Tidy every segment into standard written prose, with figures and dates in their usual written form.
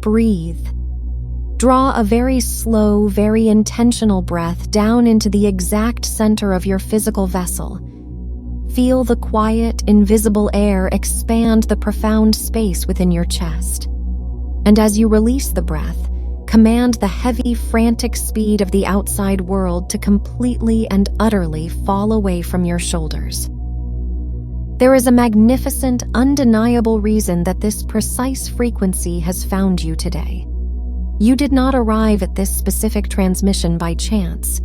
Breathe. Draw a very slow, very intentional breath down into the exact center of your physical vessel. Feel the quiet, invisible air expand the profound space within your chest. And as you release the breath, command the heavy, frantic speed of the outside world to completely and utterly fall away from your shoulders. There is a magnificent, undeniable reason that this precise frequency has found you today. You did not arrive at this specific transmission by chance.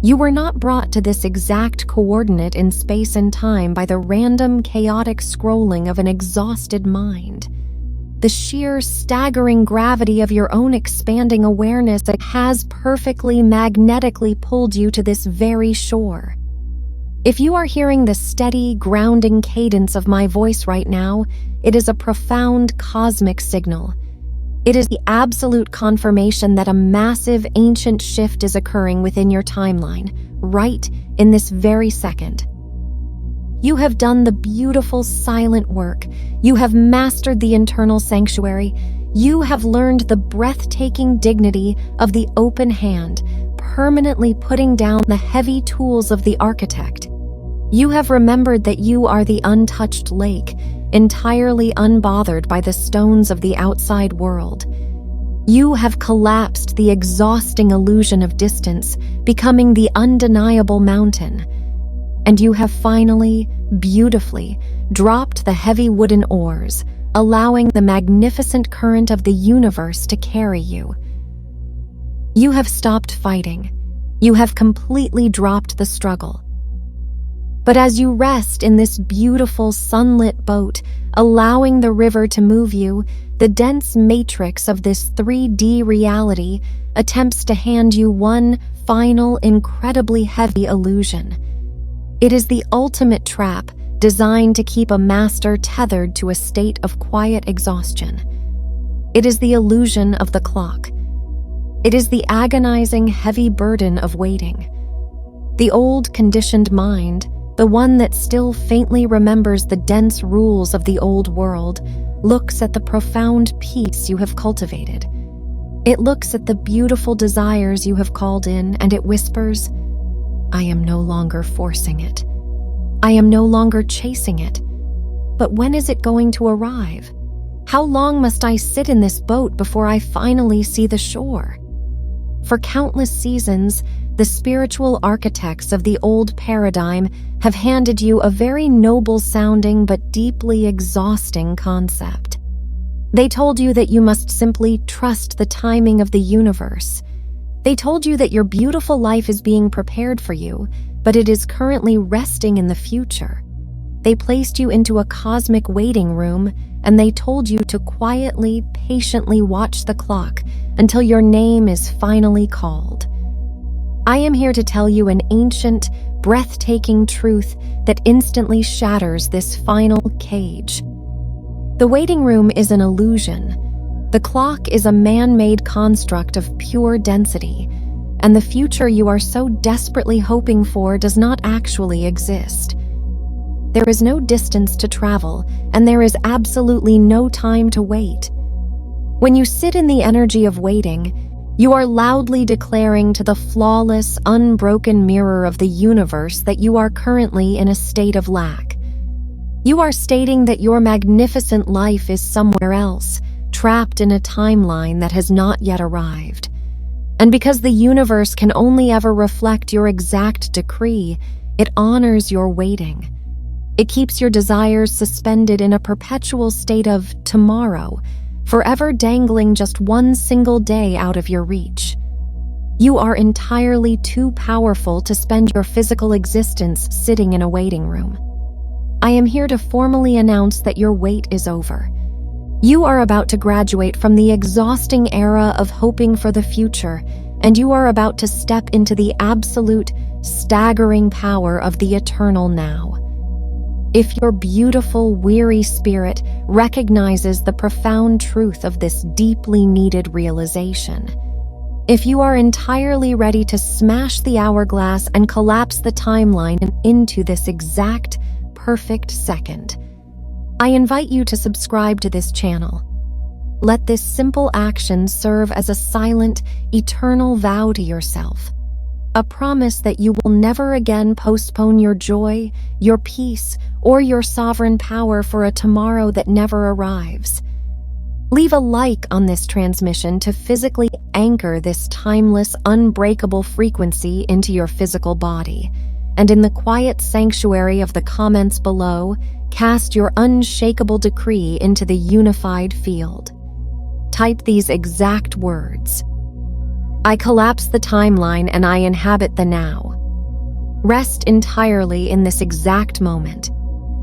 You were not brought to this exact coordinate in space and time by the random, chaotic scrolling of an exhausted mind. The sheer, staggering gravity of your own expanding awareness has perfectly, magnetically pulled you to this very shore. If you are hearing the steady, grounding cadence of my voice right now, it is a profound cosmic signal. It is the absolute confirmation that a massive, ancient shift is occurring within your timeline, right in this very second. You have done the beautiful, silent work. You have mastered the internal sanctuary. You have learned the breathtaking dignity of the open hand, permanently putting down the heavy tools of the architect. You have remembered that you are the untouched lake, entirely unbothered by the stones of the outside world. You have collapsed the exhausting illusion of distance, becoming the undeniable mountain. And you have finally, beautifully, dropped the heavy wooden oars, allowing the magnificent current of the universe to carry you. You have stopped fighting. You have completely dropped the struggle. But as you rest in this beautiful sunlit boat, allowing the river to move you, the dense matrix of this 3D reality attempts to hand you one final, incredibly heavy illusion. It is the ultimate trap designed to keep a master tethered to a state of quiet exhaustion. It is the illusion of the clock. It is the agonizing, heavy burden of waiting. The old, conditioned mind, the one that still faintly remembers the dense rules of the old world, looks at the profound peace you have cultivated. It looks at the beautiful desires you have called in, and it whispers, "I am no longer forcing it. I am no longer chasing it. But when is it going to arrive? How long must I sit in this boat before I finally see the shore?" For countless seasons, the spiritual architects of the old paradigm have handed you a very noble-sounding but deeply exhausting concept. They told you that you must simply trust the timing of the universe. They told you that your beautiful life is being prepared for you, but it is currently resting in the future. They placed you into a cosmic waiting room, and they told you to quietly, patiently watch the clock until your name is finally called. I am here to tell you an ancient, breathtaking truth that instantly shatters this final cage. The waiting room is an illusion. The clock is a man-made construct of pure density, and the future you are so desperately hoping for does not actually exist. There is no distance to travel, and there is absolutely no time to wait. When you sit in the energy of waiting, you are loudly declaring to the flawless, unbroken mirror of the universe that you are currently in a state of lack. You are stating that your magnificent life is somewhere else, trapped in a timeline that has not yet arrived. And because the universe can only ever reflect your exact decree, it honors your waiting. It keeps your desires suspended in a perpetual state of tomorrow, forever dangling just one single day out of your reach. You are entirely too powerful to spend your physical existence sitting in a waiting room. I am here to formally announce that your wait is over. You are about to graduate from the exhausting era of hoping for the future, and you are about to step into the absolute, staggering power of the eternal now. If your beautiful, weary spirit recognizes the profound truth of this deeply needed realization, if you are entirely ready to smash the hourglass and collapse the timeline into this exact, perfect second, I invite you to subscribe to this channel. Let this simple action serve as a silent, eternal vow to yourself, a promise that you will never again postpone your joy, your peace, or your sovereign power for a tomorrow that never arrives. Leave a like on this transmission to physically anchor this timeless, unbreakable frequency into your physical body. And in the quiet sanctuary of the comments below, cast your unshakable decree into the unified field. Type these exact words: I collapse the timeline and I inhabit the now. Rest entirely in this exact moment.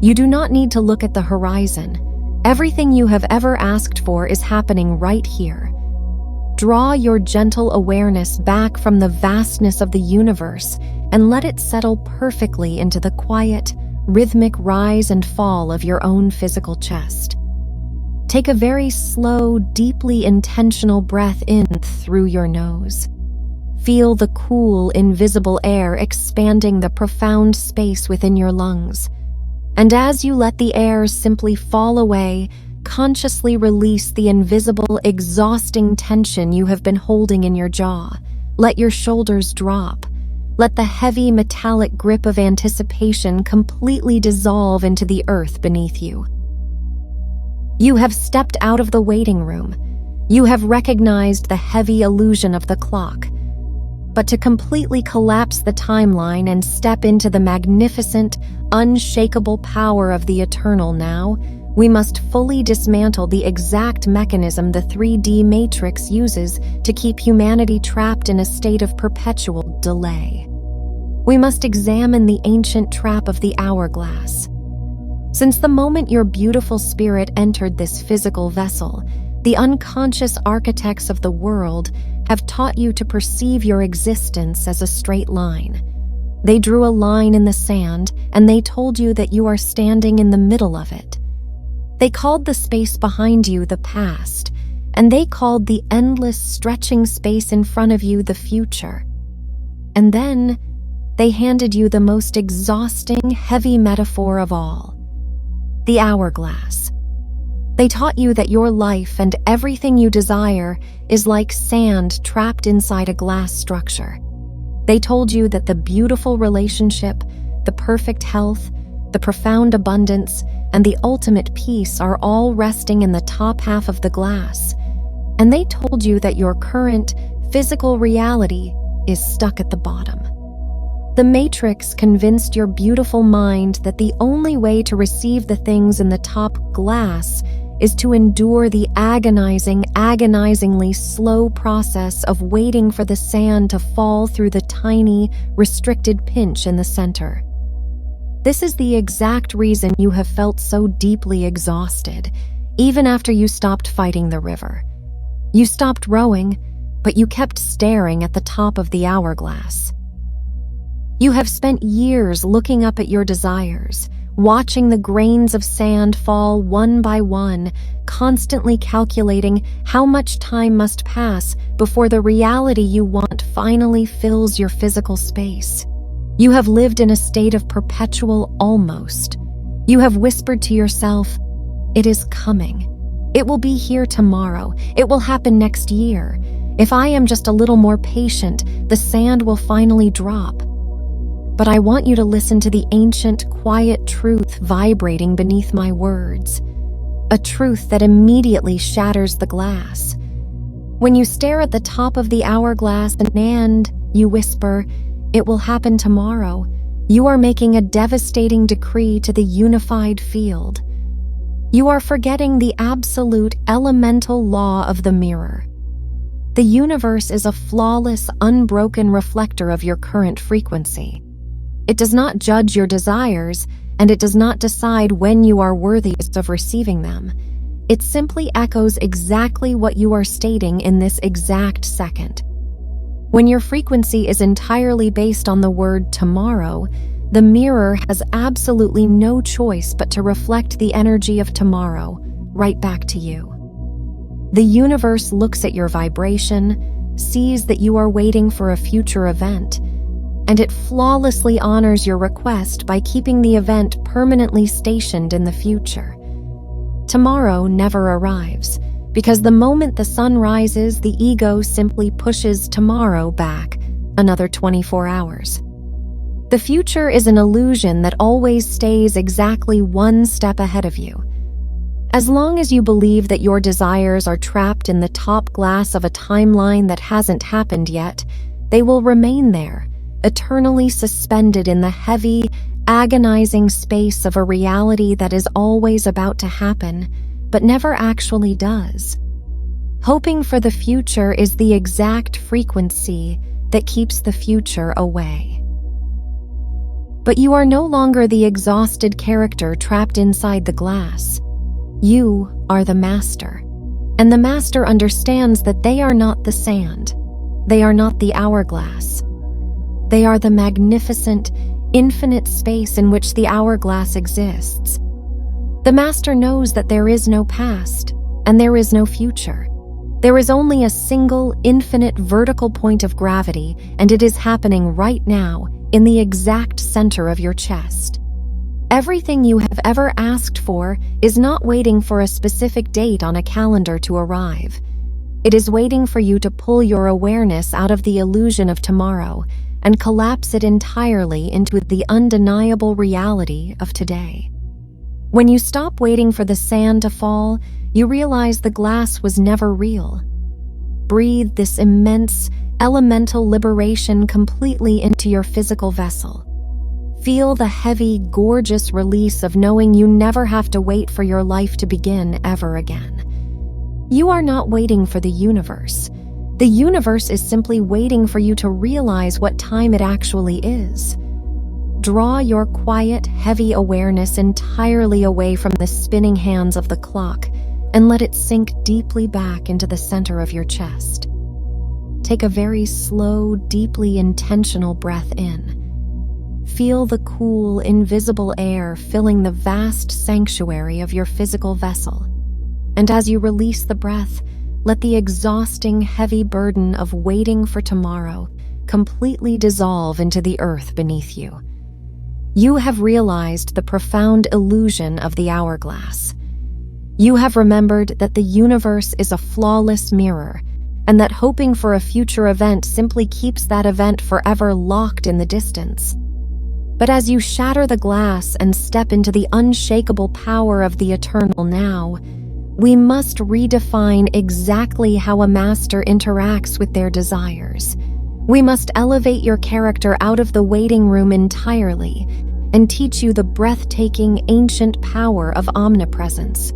You do not need to look at the horizon. Everything you have ever asked for is happening right here. Draw your gentle awareness back from the vastness of the universe and let it settle perfectly into the quiet, rhythmic rise and fall of your own physical chest. Take a very slow, deeply intentional breath in through your nose. Feel the cool, invisible air expanding the profound space within your lungs. And as you let the air simply fall away, consciously release the invisible, exhausting tension you have been holding in your jaw. Let your shoulders drop. Let the heavy, metallic grip of anticipation completely dissolve into the earth beneath you. You have stepped out of the waiting room. You have recognized the heavy illusion of the clock. But to completely collapse the timeline and step into the magnificent, unshakable power of the eternal now, we must fully dismantle the exact mechanism the 3D matrix uses to keep humanity trapped in a state of perpetual delay. We must examine the ancient trap of the hourglass. Since the moment your beautiful spirit entered this physical vessel, the unconscious architects of the world have taught you to perceive your existence as a straight line. They drew a line in the sand, and they told you that you are standing in the middle of it. They called the space behind you the past, and they called the endless, stretching space in front of you the future. And then they handed you the most exhausting, heavy metaphor of all: the hourglass. They taught you that your life and everything you desire is like sand trapped inside a glass structure. They told you that the beautiful relationship, the perfect health, the profound abundance, and the ultimate peace are all resting in the top half of the glass. And they told you that your current, physical reality is stuck at the bottom. The Matrix convinced your beautiful mind that the only way to receive the things in the top glass is to endure the agonizingly slow process of waiting for the sand to fall through the tiny, restricted pinch in the center. This is the exact reason you have felt so deeply exhausted, even after you stopped fighting the river. You stopped rowing, but you kept staring at the top of the hourglass. You have spent years looking up at your desires, watching the grains of sand fall one by one, constantly calculating how much time must pass before the reality you want finally fills your physical space. You have lived in a state of perpetual almost. You have whispered to yourself, "It is coming. It will be here tomorrow. It will happen next year. If I am just a little more patient, the sand will finally drop." But I want you to listen to the ancient, quiet truth vibrating beneath my words. A truth that immediately shatters the glass. When you stare at the top of the hourglass and you whisper, "It will happen tomorrow," you are making a devastating decree to the unified field. You are forgetting the absolute elemental law of the mirror. The universe is a flawless, unbroken reflector of your current frequency. It does not judge your desires, and it does not decide when you are worthy of receiving them. It simply echoes exactly what you are stating in this exact second. When your frequency is entirely based on the word tomorrow, the mirror has absolutely no choice but to reflect the energy of tomorrow right back to you. The universe looks at your vibration, sees that you are waiting for a future event, and it flawlessly honors your request by keeping the event permanently stationed in the future. Tomorrow never arrives. because the moment the sun rises, the ego simply pushes tomorrow back another 24 hours. The future is an illusion that always stays exactly one step ahead of you. As long as you believe that your desires are trapped in the top glass of a timeline that hasn't happened yet, they will remain there, eternally suspended in the heavy, agonizing space of a reality that is always about to happen, but never actually does. Hoping for the future is the exact frequency that keeps the future away. But you are no longer the exhausted character trapped inside the glass. You are the master, and the master understands that they are not the sand. They are not the hourglass. They are the magnificent, infinite space in which the hourglass exists. The master knows that there is no past, and there is no future. There is only a single, infinite vertical point of gravity, and it is happening right now in the exact center of your chest. Everything you have ever asked for is not waiting for a specific date on a calendar to arrive. It is waiting for you to pull your awareness out of the illusion of tomorrow and collapse it entirely into the undeniable reality of today. When you stop waiting for the sand to fall, you realize the glass was never real. Breathe this immense, elemental liberation completely into your physical vessel. Feel the heavy, gorgeous release of knowing you never have to wait for your life to begin ever again. You are not waiting for the universe. The universe is simply waiting for you to realize what time it actually is. Draw your quiet, heavy awareness entirely away from the spinning hands of the clock and let it sink deeply back into the center of your chest. Take a very slow, deeply intentional breath in. Feel the cool, invisible air filling the vast sanctuary of your physical vessel. And as you release the breath, let the exhausting, heavy burden of waiting for tomorrow completely dissolve into the earth beneath you. You have realized the profound illusion of the hourglass. You have remembered that the universe is a flawless mirror, and that hoping for a future event simply keeps that event forever locked in the distance. But as you shatter the glass and step into the unshakable power of the eternal now, we must redefine exactly how a master interacts with their desires. We must elevate your character out of the waiting room entirely and teach you the breathtaking, ancient power of omnipresence.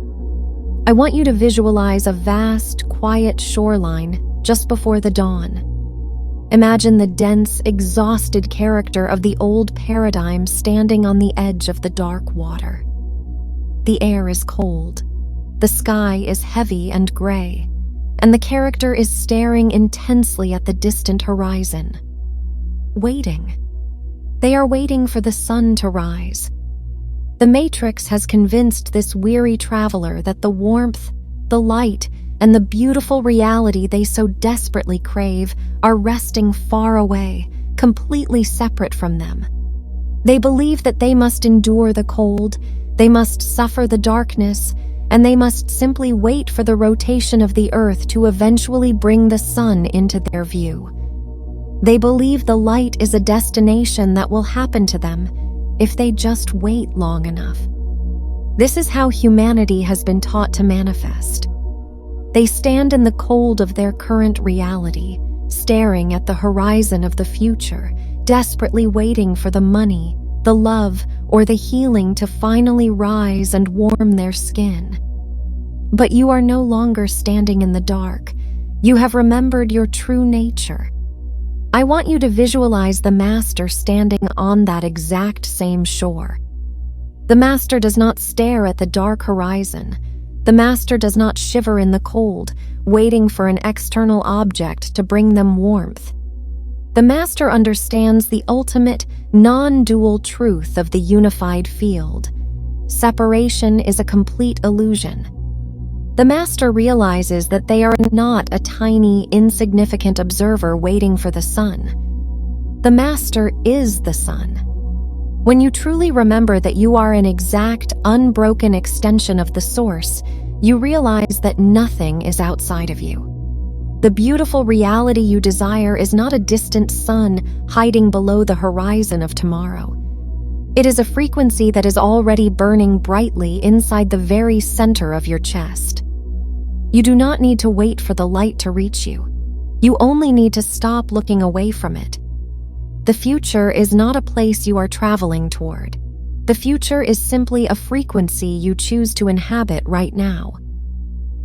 I want you to visualize a vast, quiet shoreline just before the dawn. Imagine the dense, exhausted character of the old paradigm standing on the edge of the dark water. The air is cold, the sky is heavy and gray, and the character is staring intensely at the distant horizon. Waiting. They are waiting for the sun to rise. The Matrix has convinced this weary traveler that the warmth, the light, and the beautiful reality they so desperately crave are resting far away, completely separate from them. They believe that they must endure the cold, they must suffer the darkness, and they must simply wait for the rotation of the earth to eventually bring the sun into their view. They believe the light is a destination that will happen to them if they just wait long enough. This is how humanity has been taught to manifest. They stand in the cold of their current reality, staring at the horizon of the future, desperately waiting for the money, the love, or the healing to finally rise and warm their skin. But you are no longer standing in the dark. You have remembered your true nature. I want you to visualize the master standing on that exact same shore. The master does not stare at the dark horizon. The master does not shiver in the cold, waiting for an external object to bring them warmth. The master understands the ultimate, non-dual truth of the unified field. Separation is a complete illusion. The master realizes that they are not a tiny, insignificant observer waiting for the sun. The master is the sun. When you truly remember that you are an exact, unbroken extension of the source, You realize that nothing is outside of you. The beautiful reality you desire is not a distant sun hiding below the horizon of tomorrow. It is a frequency that is already burning brightly inside the very center of your chest. You do not need to wait for the light to reach you. You only need to stop looking away from it. The future is not a place you are traveling toward. The future is simply a frequency you choose to inhabit right now.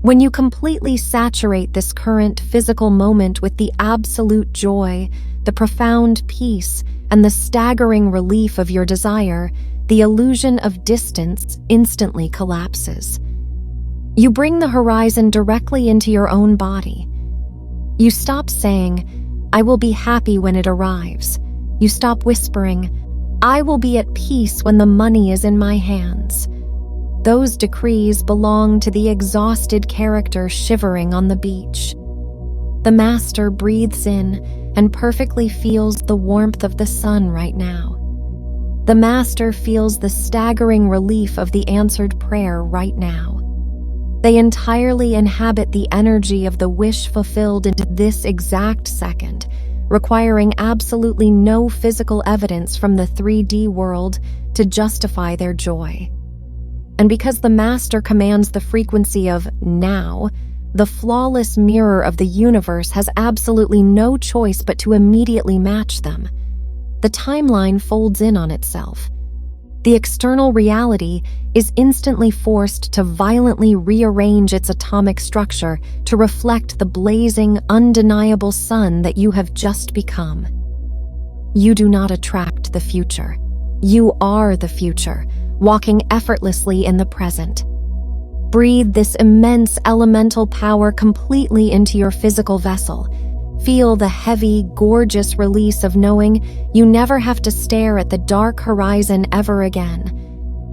When you completely saturate this current physical moment with the absolute joy, the profound peace, and the staggering relief of your desire, the illusion of distance instantly collapses. You bring the horizon directly into your own body. You stop saying, "I will be happy when it arrives." You stop whispering, "I will be at peace when the money is in my hands." Those decrees belong to the exhausted character shivering on the beach. The master breathes in and perfectly feels the warmth of the sun right now. The master feels the staggering relief of the answered prayer right now. They entirely inhabit the energy of the wish fulfilled into this exact second, requiring absolutely no physical evidence from the 3D world to justify their joy. And because the master commands the frequency of now, the flawless mirror of the universe has absolutely no choice but to immediately match them. The timeline folds in on itself. The external reality is instantly forced to violently rearrange its atomic structure to reflect the blazing, undeniable sun that you have just become. You do not attract the future. You are the future, walking effortlessly in the present. Breathe this immense elemental power completely into your physical vessel. Feel the heavy, gorgeous release of knowing you never have to stare at the dark horizon ever again.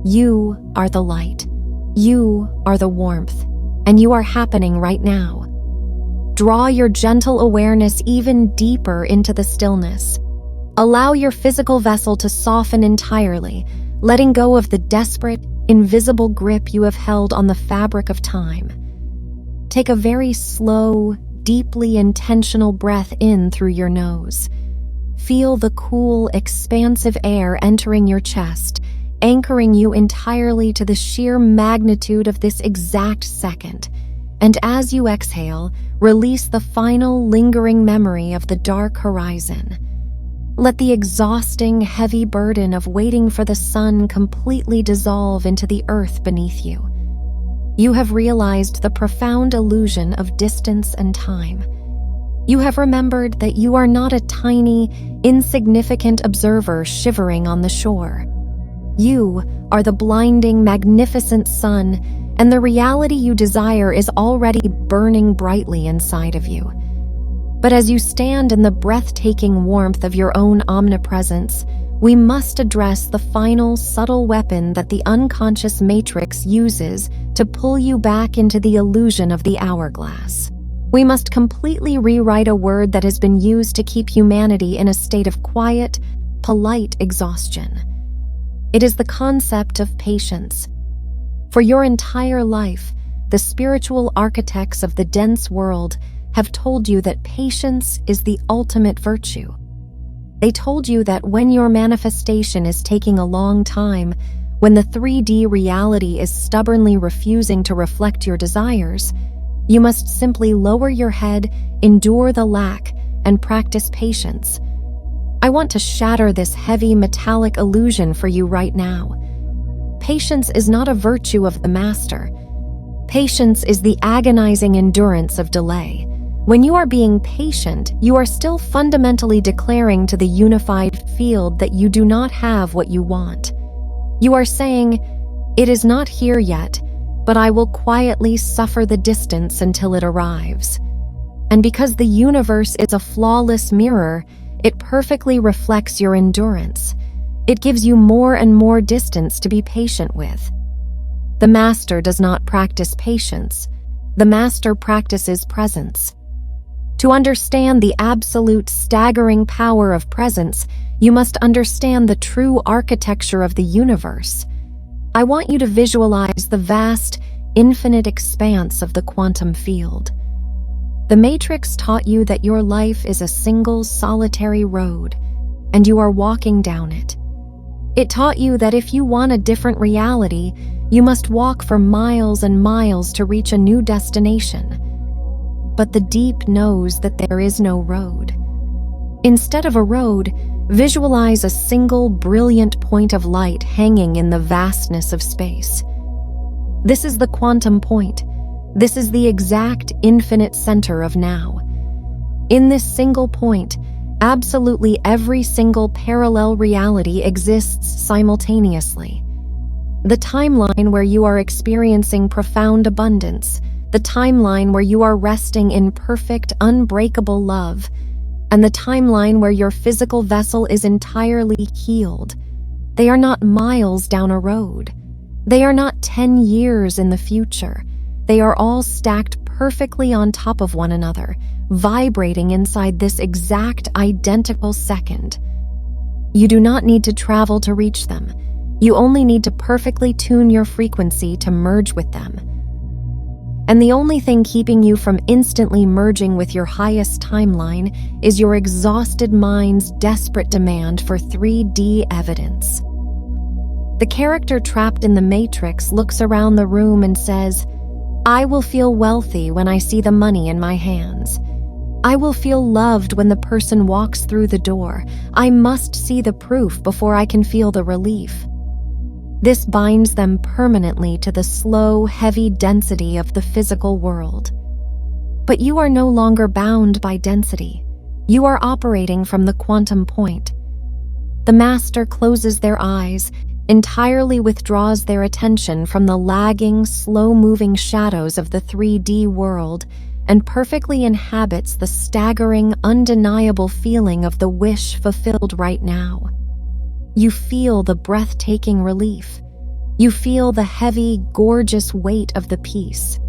You are the light. You are the warmth. And you are happening right now. Draw your gentle awareness even deeper into the stillness. Allow your physical vessel to soften entirely, letting go of the desperate, invisible grip you have held on the fabric of time. Take a very slow, deeply intentional breath in through your nose. Feel the cool, expansive air entering your chest, anchoring you entirely to the sheer magnitude of this exact second. And as you exhale, release the final, lingering memory of the dark horizon. Let the exhausting, heavy burden of waiting for the sun completely dissolve into the earth beneath you. You have realized the profound illusion of distance and time. You have remembered that you are not a tiny, insignificant observer shivering on the shore. You are the blinding, magnificent sun, and the reality you desire is already burning brightly inside of you. But as you stand in the breathtaking warmth of your own omnipresence, we must address the final subtle weapon that the unconscious matrix uses to pull you back into the illusion of the hourglass. We must completely rewrite a word that has been used to keep humanity in a state of quiet, polite exhaustion. It is the concept of patience. For your entire life, the spiritual architects of the dense world have told you that patience is the ultimate virtue. They told you that when your manifestation is taking a long time, when the 3D reality is stubbornly refusing to reflect your desires, you must simply lower your head, endure the lack, and practice patience. I want to shatter this heavy metallic illusion for you right now. Patience is not a virtue of the master. Patience is the agonizing endurance of delay. When you are being patient, you are still fundamentally declaring to the unified field that you do not have what you want. You are saying, "It is not here yet, but I will quietly suffer the distance until it arrives." And because the universe is a flawless mirror, it perfectly reflects your endurance. It gives you more and more distance to be patient with. The master does not practice patience. The master practices presence. To understand the absolute staggering power of presence, you must understand the true architecture of the universe. I want you to visualize the vast, infinite expanse of the quantum field. The Matrix taught you that your life is a single, solitary road, and you are walking down it. It taught you that if you want a different reality, you must walk for miles and miles to reach a new destination. But the deep knows that there is no road. Instead of a road, visualize a single, brilliant point of light hanging in the vastness of space. This is the quantum point. This is the exact infinite center of now. In this single point, absolutely every single parallel reality exists simultaneously. The timeline where you are experiencing profound abundance, the timeline where you are resting in perfect, unbreakable love, and the timeline where your physical vessel is entirely healed. They are not miles down a road. They are not 10 years in the future. They are all stacked perfectly on top of one another, vibrating inside this exact identical second. You do not need to travel to reach them. You only need to perfectly tune your frequency to merge with them. And the only thing keeping you from instantly merging with your highest timeline is your exhausted mind's desperate demand for 3D evidence. The character trapped in the Matrix looks around the room and says, "I will feel wealthy when I see the money in my hands. I will feel loved when the person walks through the door. I must see the proof before I can feel the relief." This binds them permanently to the slow, heavy density of the physical world. But you are no longer bound by density. You are operating from the quantum point. The master closes their eyes, entirely withdraws their attention from the lagging, slow-moving shadows of the 3D world, and perfectly inhabits the staggering, undeniable feeling of the wish fulfilled right now. You feel the breathtaking relief. You feel the heavy, gorgeous weight of the peace.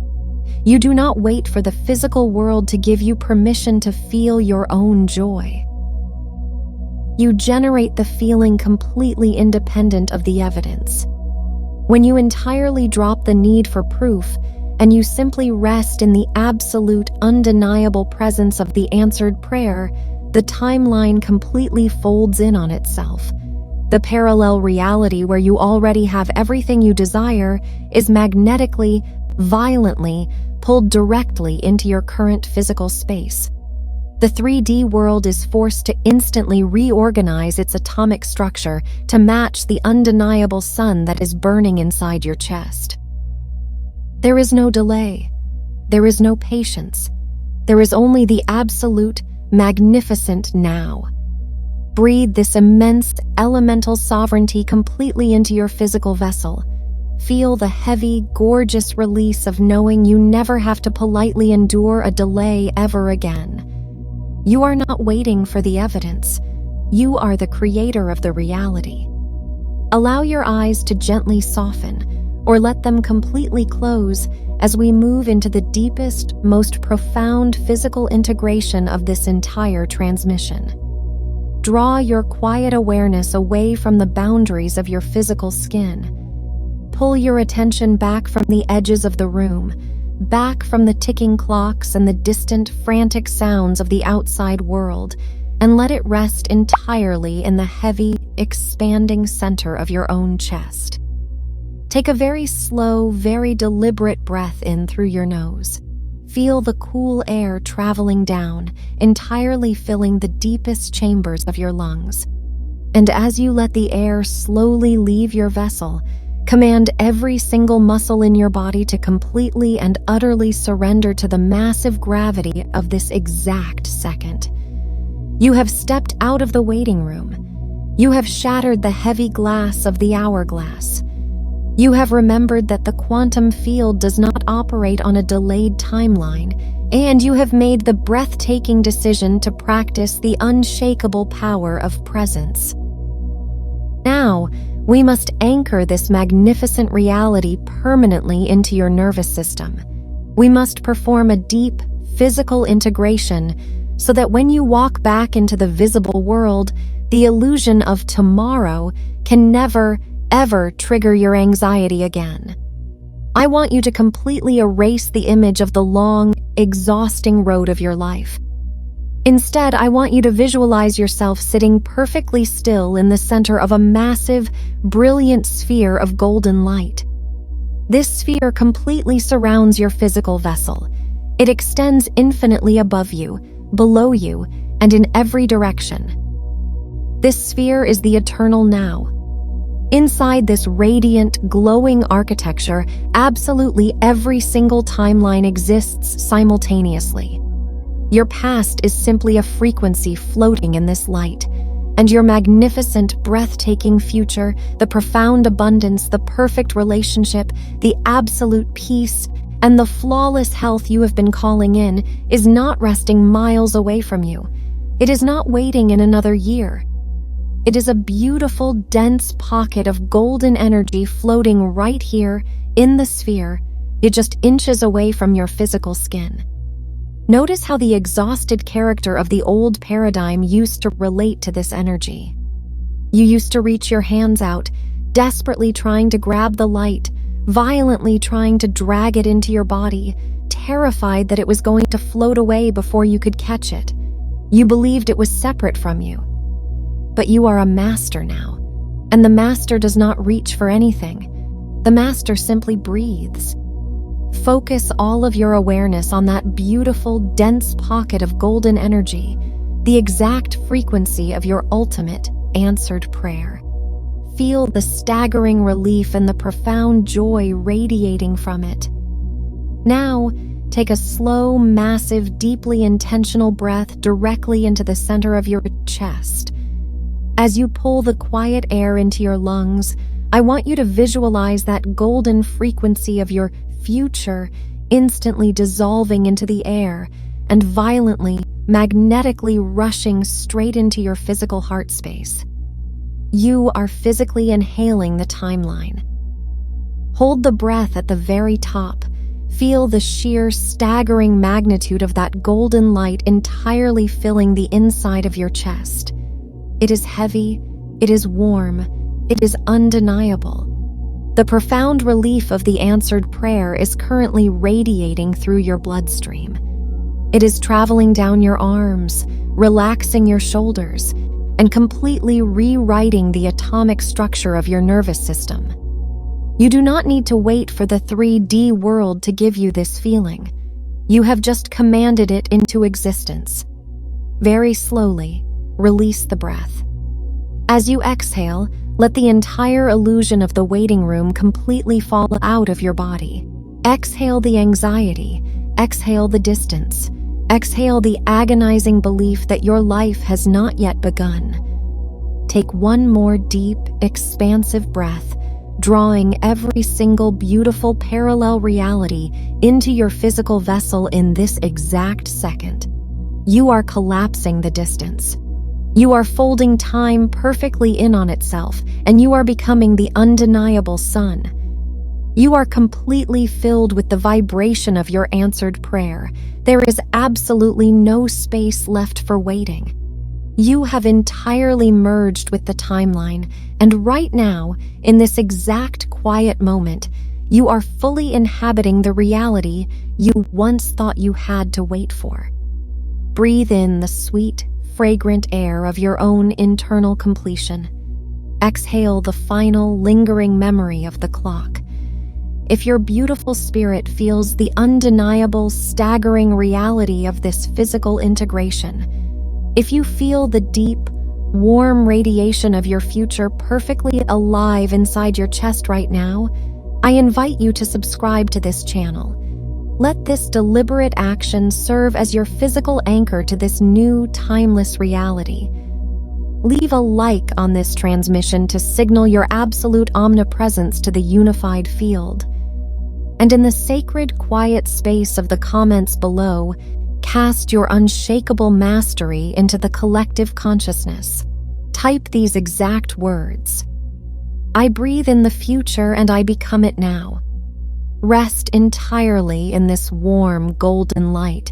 You do not wait for the physical world to give you permission to feel your own joy. You generate the feeling completely independent of the evidence. When you entirely drop the need for proof, and you simply rest in the absolute, undeniable presence of the answered prayer, the timeline completely folds in on itself. The parallel reality where you already have everything you desire is magnetically, violently pulled directly into your current physical space. The 3D world is forced to instantly reorganize its atomic structure to match the undeniable sun that is burning inside your chest. There is no delay. There is no patience. There is only the absolute, magnificent now. Breathe this immense, elemental sovereignty completely into your physical vessel. Feel the heavy, gorgeous release of knowing you never have to politely endure a delay ever again. You are not waiting for the evidence. You are the creator of the reality. Allow your eyes to gently soften, or let them completely close as we move into the deepest, most profound physical integration of this entire transmission. Draw your quiet awareness away from the boundaries of your physical skin. Pull your attention back from the edges of the room, back from the ticking clocks and the distant, frantic sounds of the outside world, and let it rest entirely in the heavy, expanding center of your own chest. Take a very slow, very deliberate breath in through your nose. Feel the cool air traveling down, entirely filling the deepest chambers of your lungs. And as you let the air slowly leave your vessel, command every single muscle in your body to completely and utterly surrender to the massive gravity of this exact second. You have stepped out of the waiting room. You have shattered the heavy glass of the hourglass. You have remembered that the quantum field does not operate on a delayed timeline, and you have made the breathtaking decision to practice the unshakable power of presence. Now, we must anchor this magnificent reality permanently into your nervous system. We must perform a deep, physical integration so that when you walk back into the visible world, the illusion of tomorrow can never, ever trigger your anxiety again. I want you to completely erase the image of the long, exhausting road of your life. Instead, I want you to visualize yourself sitting perfectly still in the center of a massive, brilliant sphere of golden light. This sphere completely surrounds your physical vessel. It extends infinitely above you, below you, and in every direction. This sphere is the eternal now. Inside this radiant, glowing architecture, absolutely every single timeline exists simultaneously. Your past is simply a frequency floating in this light, and your magnificent, breathtaking future, the profound abundance, the perfect relationship, the absolute peace, and the flawless health you have been calling in is not resting miles away from you. It is not waiting in another year. It is a beautiful, dense pocket of golden energy floating right here in the sphere, yet just inches away from your physical skin. Notice how the exhausted character of the old paradigm used to relate to this energy. You used to reach your hands out, desperately trying to grab the light, violently trying to drag it into your body, terrified that it was going to float away before you could catch it. You believed it was separate from you. But you are a master now, and the master does not reach for anything. The master simply breathes. Focus all of your awareness on that beautiful, dense pocket of golden energy, the exact frequency of your ultimate answered prayer. Feel the staggering relief and the profound joy radiating from it. Now, take a slow, massive, deeply intentional breath directly into the center of your chest. As you pull the quiet air into your lungs, I want you to visualize that golden frequency of your future instantly dissolving into the air and violently, magnetically rushing straight into your physical heart space. You are physically inhaling the timeline. Hold the breath at the very top. Feel the sheer, staggering magnitude of that golden light entirely filling the inside of your chest. It is heavy, it is warm, it is undeniable. The profound relief of the answered prayer is currently radiating through your bloodstream. It is traveling down your arms, relaxing your shoulders, and completely rewriting the atomic structure of your nervous system. You do not need to wait for the 3D world to give you this feeling. You have just commanded it into existence. Very slowly, release the breath. As you exhale, let the entire illusion of the waiting room completely fall out of your body. Exhale the anxiety, exhale the distance, exhale the agonizing belief that your life has not yet begun. Take one more deep, expansive breath, drawing every single beautiful parallel reality into your physical vessel in this exact second. You are collapsing the distance. You are folding time perfectly in on itself, and you are becoming the undeniable sun. You are completely filled with the vibration of your answered prayer. There is absolutely no space left for waiting. You have entirely merged with the timeline, and right now, in this exact quiet moment, you are fully inhabiting the reality you once thought you had to wait for. Breathe in the sweet, fragrant air of your own internal completion. Exhale the final, lingering memory of the clock. If your beautiful spirit feels the undeniable, staggering reality of this physical integration, if you feel the deep, warm radiation of your future perfectly alive inside your chest right now, I invite you to subscribe to this channel. Let this deliberate action serve as your physical anchor to this new, timeless reality. Leave a like on this transmission to signal your absolute omnipresence to the unified field. And in the sacred, quiet space of the comments below, cast your unshakable mastery into the collective consciousness. Type these exact words. I breathe in the future and I become it now. Rest entirely in this warm, golden light.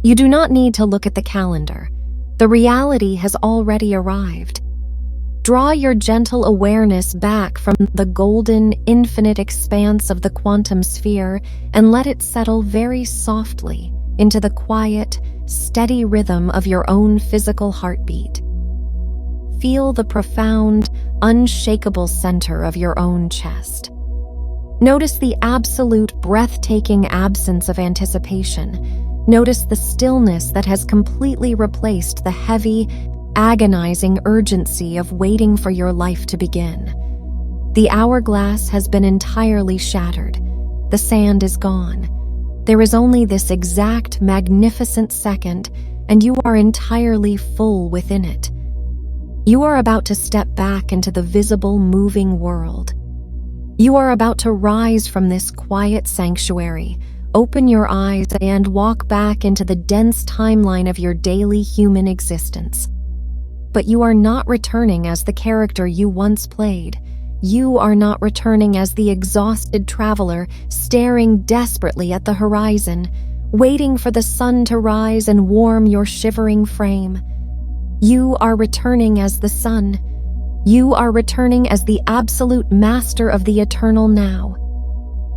You do not need to look at the calendar. The reality has already arrived. Draw your gentle awareness back from the golden, infinite expanse of the quantum sphere and let it settle very softly into the quiet, steady rhythm of your own physical heartbeat. Feel the profound, unshakable center of your own chest. Notice the absolute, breathtaking absence of anticipation. Notice the stillness that has completely replaced the heavy, agonizing urgency of waiting for your life to begin. The hourglass has been entirely shattered. The sand is gone. There is only this exact, magnificent second, and you are entirely full within it. You are about to step back into the visible, moving world. You are about to rise from this quiet sanctuary, open your eyes, and walk back into the dense timeline of your daily human existence. But you are not returning as the character you once played. You are not returning as the exhausted traveler staring desperately at the horizon, waiting for the sun to rise and warm your shivering frame. You are returning as the sun. You are returning as the absolute master of the eternal now.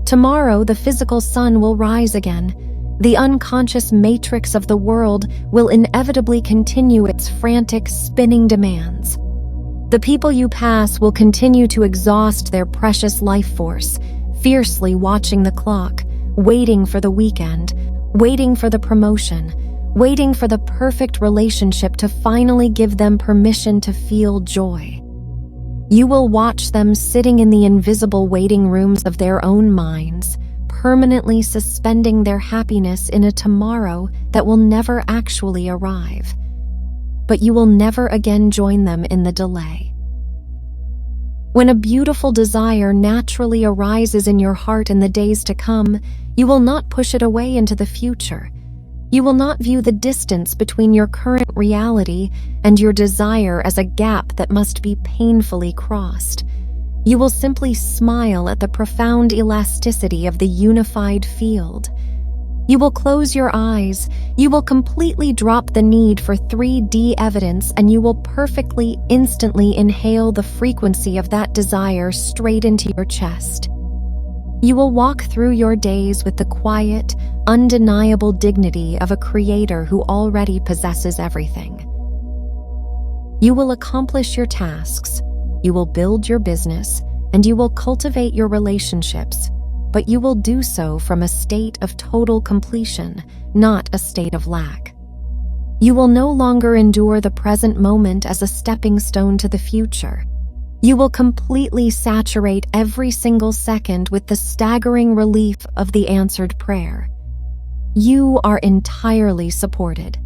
Tomorrow, the physical sun will rise again. The unconscious matrix of the world will inevitably continue its frantic, spinning demands. The people you pass will continue to exhaust their precious life force, fiercely watching the clock, waiting for the weekend, waiting for the promotion, waiting for the perfect relationship to finally give them permission to feel joy. You will watch them sitting in the invisible waiting rooms of their own minds, permanently suspending their happiness in a tomorrow that will never actually arrive. But you will never again join them in the delay. When a beautiful desire naturally arises in your heart in the days to come, you will not push it away into the future. You will not view the distance between your current reality and your desire as a gap that must be painfully crossed. You will simply smile at the profound elasticity of the unified field. You will close your eyes, you will completely drop the need for 3D evidence, and you will perfectly, instantly inhale the frequency of that desire straight into your chest. You will walk through your days with the quiet, undeniable dignity of a creator who already possesses everything. You will accomplish your tasks, you will build your business, and you will cultivate your relationships, but you will do so from a state of total completion, not a state of lack. You will no longer endure the present moment as a stepping stone to the future. You will completely saturate every single second with the staggering relief of the answered prayer. You are entirely supported,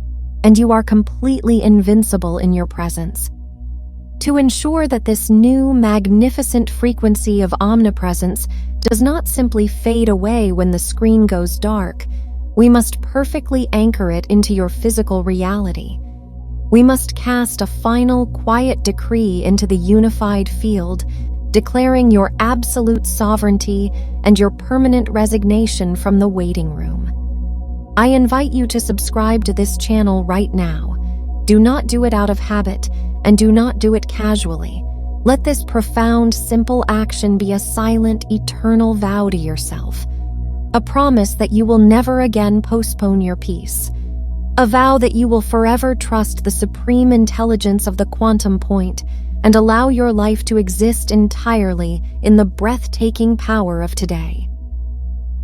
and you are completely invincible in your presence. To ensure that this new, magnificent frequency of omnipresence does not simply fade away when the screen goes dark, we must perfectly anchor it into your physical reality. We must cast a final, quiet decree into the unified field, declaring your absolute sovereignty and your permanent resignation from the waiting room. I invite you to subscribe to this channel right now. Do not do it out of habit, and do not do it casually. Let this profound, simple action be a silent, eternal vow to yourself. A promise that you will never again postpone your peace. A vow that you will forever trust the supreme intelligence of the quantum point and allow your life to exist entirely in the breathtaking power of today.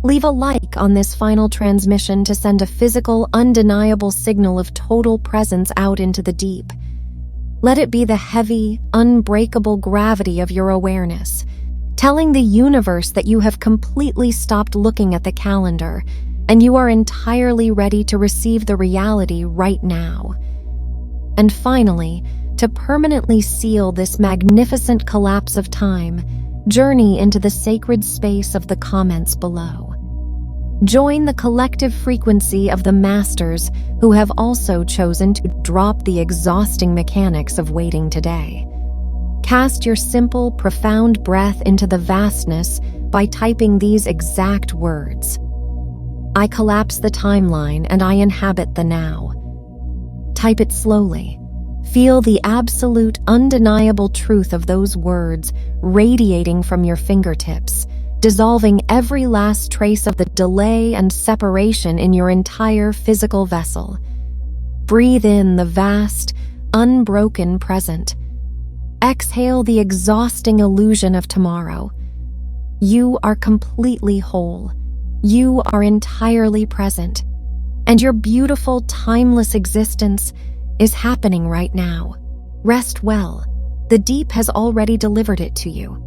Leave a like on this final transmission to send a physical, undeniable signal of total presence out into the deep. Let it be the heavy, unbreakable gravity of your awareness, telling the universe that you have completely stopped looking at the calendar and you are entirely ready to receive the reality right now. And finally, to permanently seal this magnificent collapse of time, journey into the sacred space of the comments below. Join the collective frequency of the masters who have also chosen to drop the exhausting mechanics of waiting today. Cast your simple, profound breath into the vastness by typing these exact words. I collapse the timeline and I inhabit the now. Type it slowly. Feel the absolute, undeniable truth of those words radiating from your fingertips, dissolving every last trace of the delay and separation in your entire physical vessel. Breathe in the vast, unbroken present. Exhale the exhausting illusion of tomorrow. You are completely whole. You are entirely present. And your beautiful, timeless existence is happening right now. Rest well. The deep has already delivered it to you.